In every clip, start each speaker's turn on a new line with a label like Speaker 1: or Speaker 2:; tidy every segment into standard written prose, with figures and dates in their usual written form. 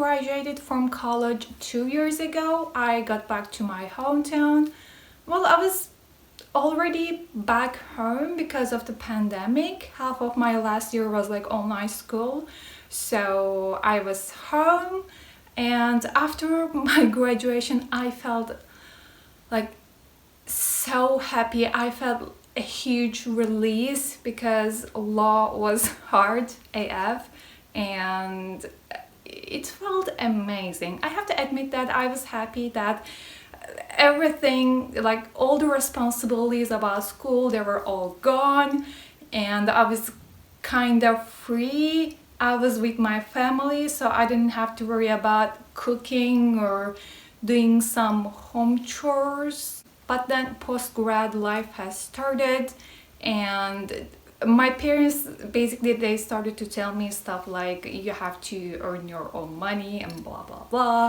Speaker 1: graduated from college 2 years ago. I got back to my hometown. Well, I was already back home because of the pandemic. Half of my last year was like online school. So I was home, and after my graduation, I felt like so happy. I felt a huge release because law was hard AF, and it felt amazing. I have to admit that I was happy that everything, like all the responsibilities about school, they were all gone, and I was kind of free. I was with my family, so I didn't have to worry about cooking or doing some home chores. But then post-grad life has started, and my parents basically, they started to tell me stuff like you have to earn your own money and blah blah blah.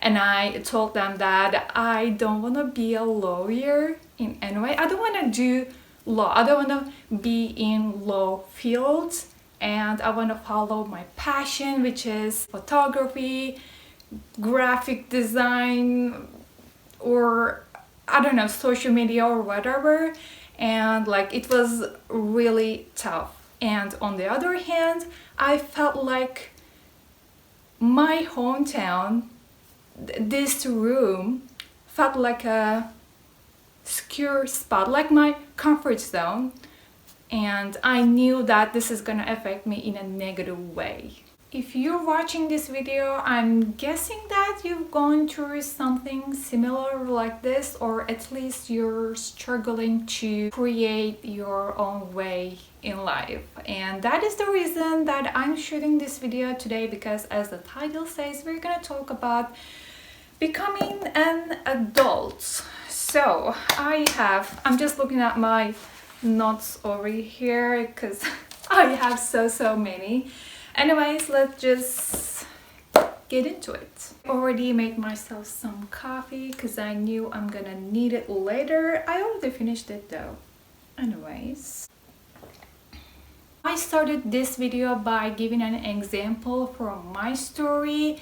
Speaker 1: And I told them that I don't want to be a lawyer in any way. I don't want to do law. I don't want to be in law fields, and I want to follow my passion, which is photography, graphic design, or I don't know, social media or whatever. And like it was really tough. And on the other hand, I felt like my hometown, this room, felt like a secure spot, like my comfort zone. And I knew that this is gonna affect me in a negative way. If you're watching this video, I'm guessing that you've gone through something similar like this, or at least you're struggling to create your own way in life. And that is the reason that I'm shooting this video today, because as the title says, we're gonna talk about becoming an adult. So I'm just looking at my notes over here because I have so many. Anyways, let's just get into it. I already made myself some coffee because I knew I'm gonna need it later. I already finished it though. Anyways, I started this video by giving an example from my story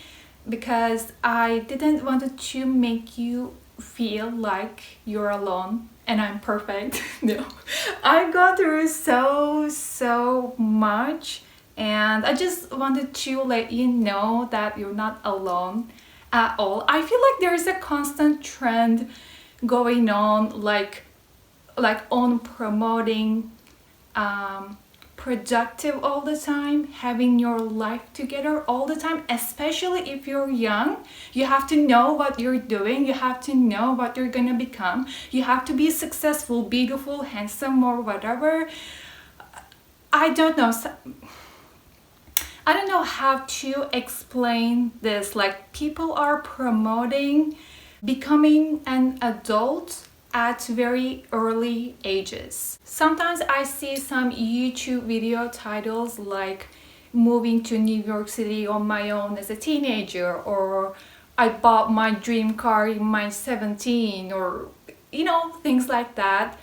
Speaker 1: because I didn't want to make you feel like you're alone and I'm perfect. No, I got through so much. And I just wanted to let you know that you're not alone at all. I feel like there's a constant trend going on, like on promoting productive all the time, having your life together all the time. Especially if you're young, you have to know what you're doing, you have to know what you're gonna become, you have to be successful, beautiful, handsome, or whatever. I don't know how to explain this. Like, people are promoting becoming an adult at very early ages. Sometimes I see some YouTube video titles like moving to New York City on my own as a teenager, or I bought my dream car in my 17, or you know, things like that,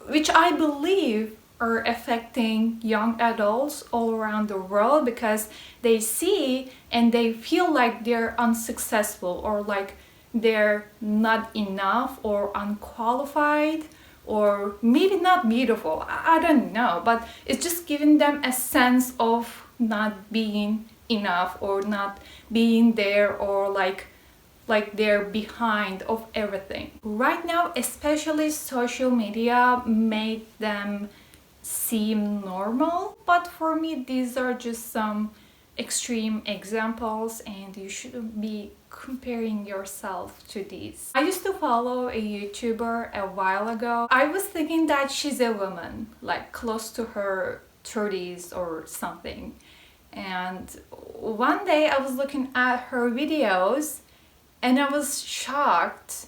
Speaker 1: which I believe are affecting young adults all around the world because they see and they feel like they're unsuccessful, or like they're not enough, or unqualified, or maybe not beautiful. I don't know, but it's just giving them a sense of not being enough, or not being there, or like they're behind of everything. Right now, especially social media made them seem normal, but for me these are just some extreme examples, and you shouldn't be comparing yourself to these. I used to follow a YouTuber a while ago. I was thinking that she's a woman, like close to her 30s or something, and one day I was looking at her videos and I was shocked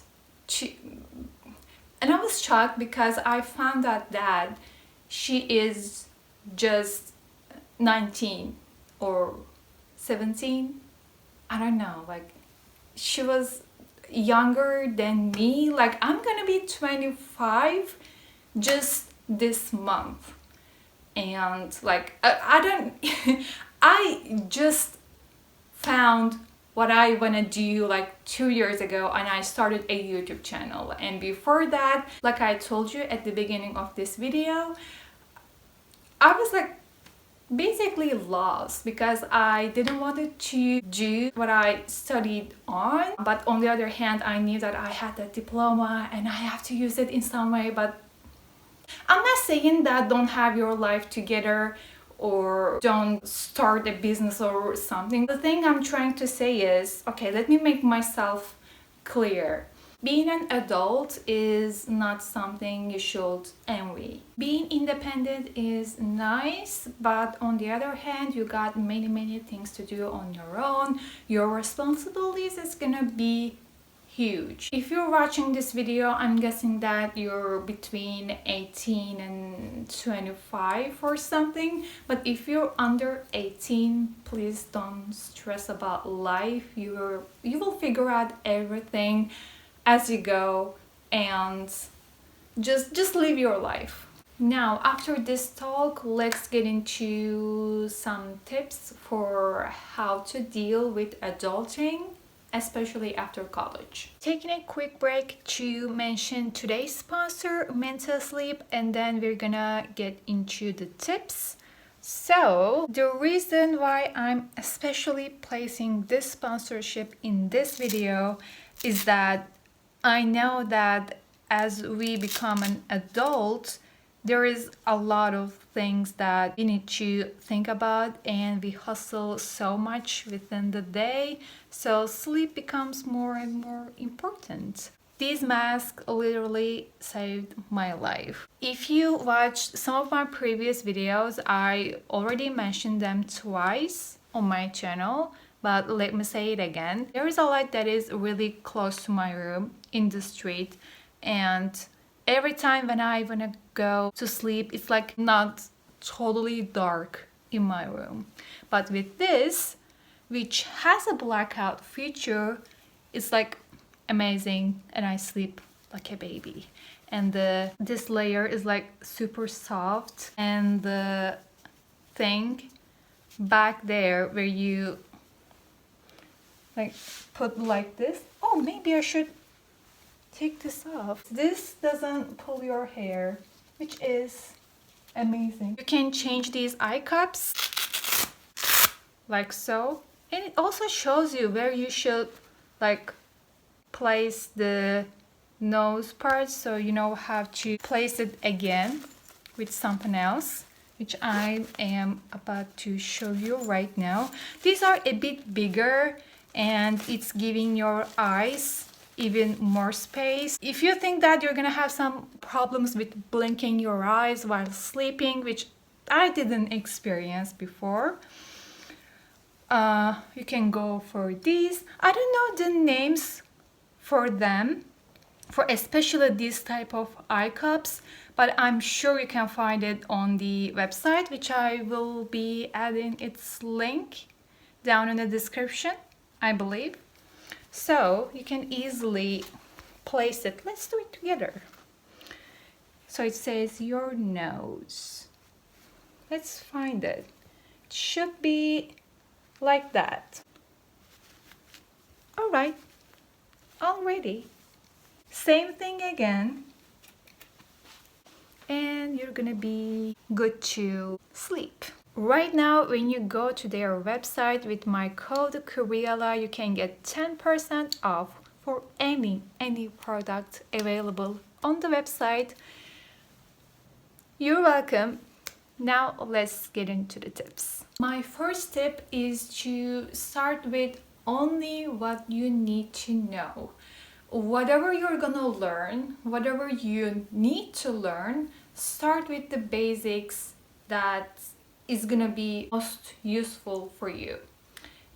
Speaker 1: because I found out that she is just 19 or 17. I don't know, like she was younger than me. Like, I'm gonna be 25 just this month, and like I don't I just found what I want to do like 2 years ago, and I started a YouTube channel. And before that, like I told you at the beginning of this video, I was like basically lost because I didn't want to do what I studied on, but on the other hand I knew that I had that diploma and I have to use it in some way. But I'm not saying that don't have your life together or don't start a business or something. The thing I'm trying to say is, okay, let me make myself clear. Being an adult is not something you should envy. Being independent is nice, but on the other hand, you got many things to do on your own. Your responsibilities is gonna be huge. If you're watching this video, I'm guessing that you're between 18 and 25 or something. But if you're under 18, please don't stress about life. You will figure out everything as you go, and just live your life. Now, after this talk, let's get into some tips for how to deal with adulting, especially after college. Taking a quick break to mention today's sponsor, Mental Sleep, and then we're gonna get into the tips. So, the reason why I'm especially placing this sponsorship in this video is that I know that as we become an adult, there is a lot of things that we need to think about, and we hustle so much within the day, so sleep becomes more and more important. These masks literally saved my life. If you watched some of my previous videos, I already mentioned them twice on my channel, but let me say it again. There is a light that is really close to my room in the street, and every time when I want to go to sleep, it's like not totally dark in my room. But with this, which has a blackout feature, it's like amazing, and I sleep like a baby. And this layer is like super soft, and the thing back there where you like put like this. Oh, maybe I should take this off. This doesn't pull your hair, which is amazing. You can change these eye cups like so, and it also shows you where you should like place the nose part, so you know how to place it again with something else, which I am about to show you right now. These are a bit bigger, and it's giving your eyes even more space. If you think that you're gonna have some problems with blinking your eyes while sleeping, which I didn't experience before, you can go for these. I don't know the names for them, for especially this type of eye cups, but I'm sure you can find it on the website, which I will be adding its link down in the description, I believe. So you can easily place it. Let's do it together. So it says your nose. Let's find it. It should be like that. All right, already. Same thing again. And you're gonna be good to sleep. Right now, when you go to their website with my code Kuriela, you can get 10% off for any product available on the website. You're welcome. Now let's get into the tips. My first tip is to start with only what you need to know. Whatever you're gonna learn, whatever you need to learn, start with the basics that is gonna be most useful for you,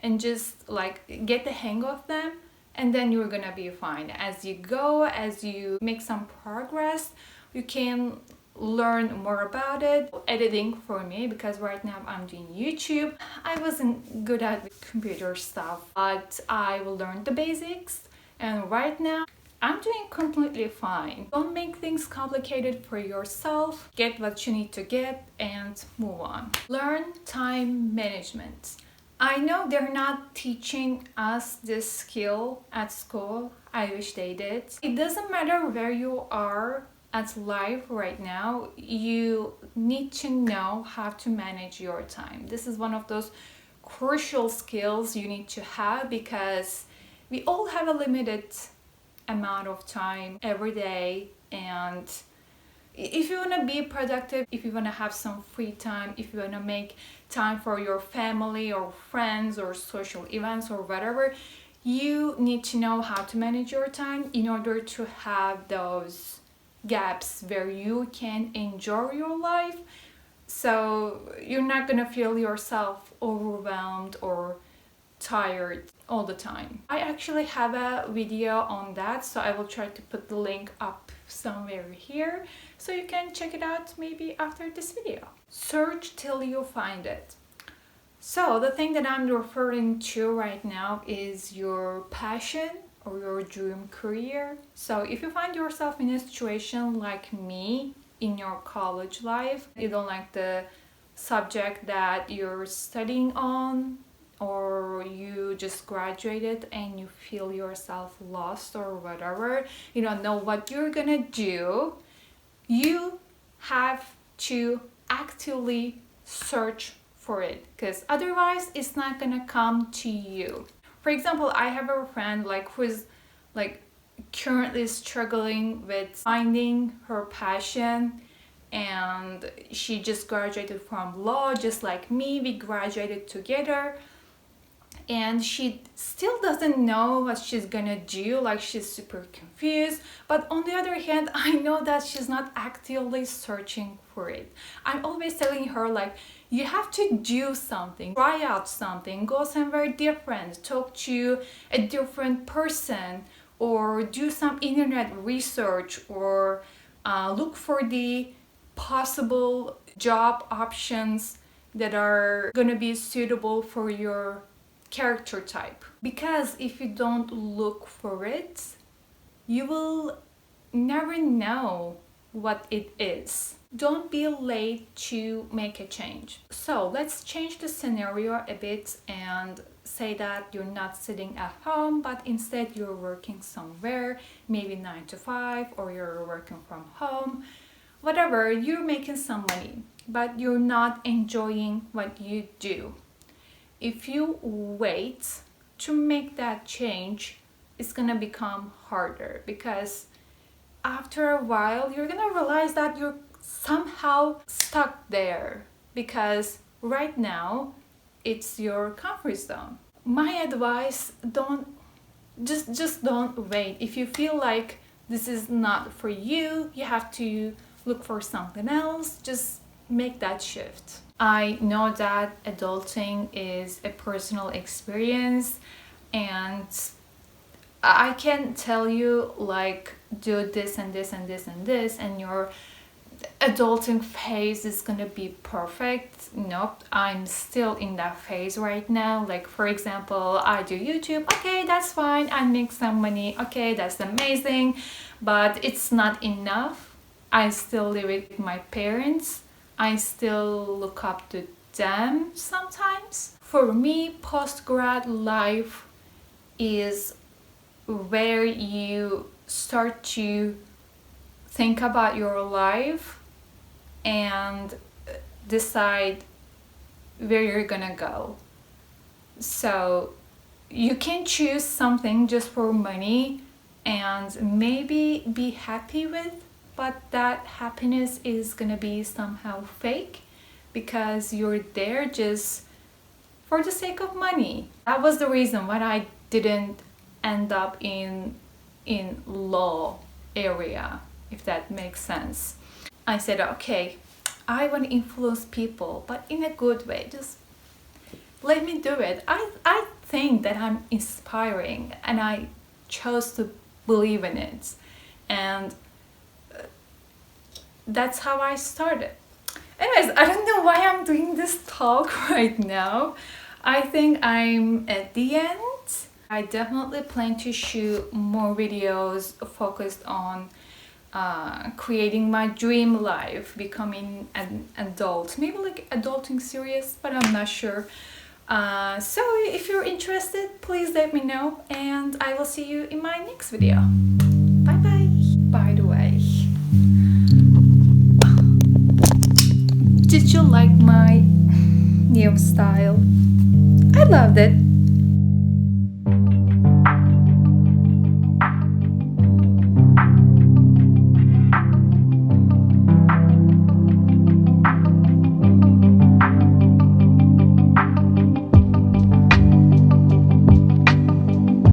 Speaker 1: and just like get the hang of them, and then you're gonna be fine. As you go, as you make some progress, you can learn more about it. Editing for me, because right now I'm doing YouTube. I wasn't good at computer stuff, but I will learn the basics, and right now I'm doing completely fine. Don't make things complicated for yourself. Get what you need to get and move on. Learn time management. I know they're not teaching us this skill at school. I wish they did. It doesn't matter where you are at life right now, you need to know how to manage your time. This is one of those crucial skills you need to have because we all have a limited amount of time every day, and if you want to be productive, if you want to have some free time, if you want to make time for your family or friends or social events or whatever, you need to know how to manage your time in order to have those gaps where you can enjoy your life, so you're not gonna feel yourself overwhelmed or tired all the time. I actually have a video on that, so I will try to put the link up somewhere here so you can check it out maybe after this video. Search till you find it. So the thing that I'm referring to right now is your passion or your dream career. So if you find yourself in a situation like me in your college life, you don't like the subject that you're studying on, or you just graduated and you feel yourself lost or whatever, you don't know what you're gonna do, you have to actively search for it, because otherwise it's not gonna come to you. For example, I have a friend who's currently struggling with finding her passion, and she just graduated from law just like me. We graduated together, and she still doesn't know what she's gonna do. She's super confused, but on the other hand, I know that she's not actively searching for it. I'm always telling her you have to do something, try out something, go somewhere different, talk to a different person, or do some internet research, or look for the possible job options that are gonna be suitable for your character type. Because if you don't look for it, you will never know what it is. Don't be late to make a change. So let's change the scenario a bit and say that you're not sitting at home, but instead you're working somewhere, maybe 9 to 5, or you're working from home. Whatever, you're making some money, but you're not enjoying what you do. If you wait to make that change, it's gonna become harder, because after a while you're gonna realize that you're somehow stuck there, because right now it's your comfort zone. My advice, don't wait. If you feel like this is not for you, you have to look for something else. Just make that shift. I know that adulting is a personal experience, and I can tell you do this and this and this and this, and your adulting phase is gonna be perfect. Nope, I'm still in that phase right now. For example, I do YouTube. Okay, that's fine. I make some money. Okay, that's amazing, but it's not enough. I still live with my parents. I still look up to them sometimes. For me, post-grad life is where you start to think about your life and decide where you're gonna go. So you can choose something just for money and maybe be happy with, but that happiness is gonna be somehow fake, because you're there just for the sake of money. That was the reason why I didn't end up in law area, if that makes sense. I said, okay, I want to influence people, but in a good way. Just let me do it. I think that I'm inspiring, and I chose to believe in it, and that's how I started. Anyways, I don't know why I'm doing this talk right now. I think I'm at the end. I definitely plan to shoot more videos focused on creating my dream life, becoming an adult, maybe adulting series, but I'm not sure. So if you're interested, please let me know, and I will see you in my next video. Bye bye. By the way, did you like my new style? I loved it.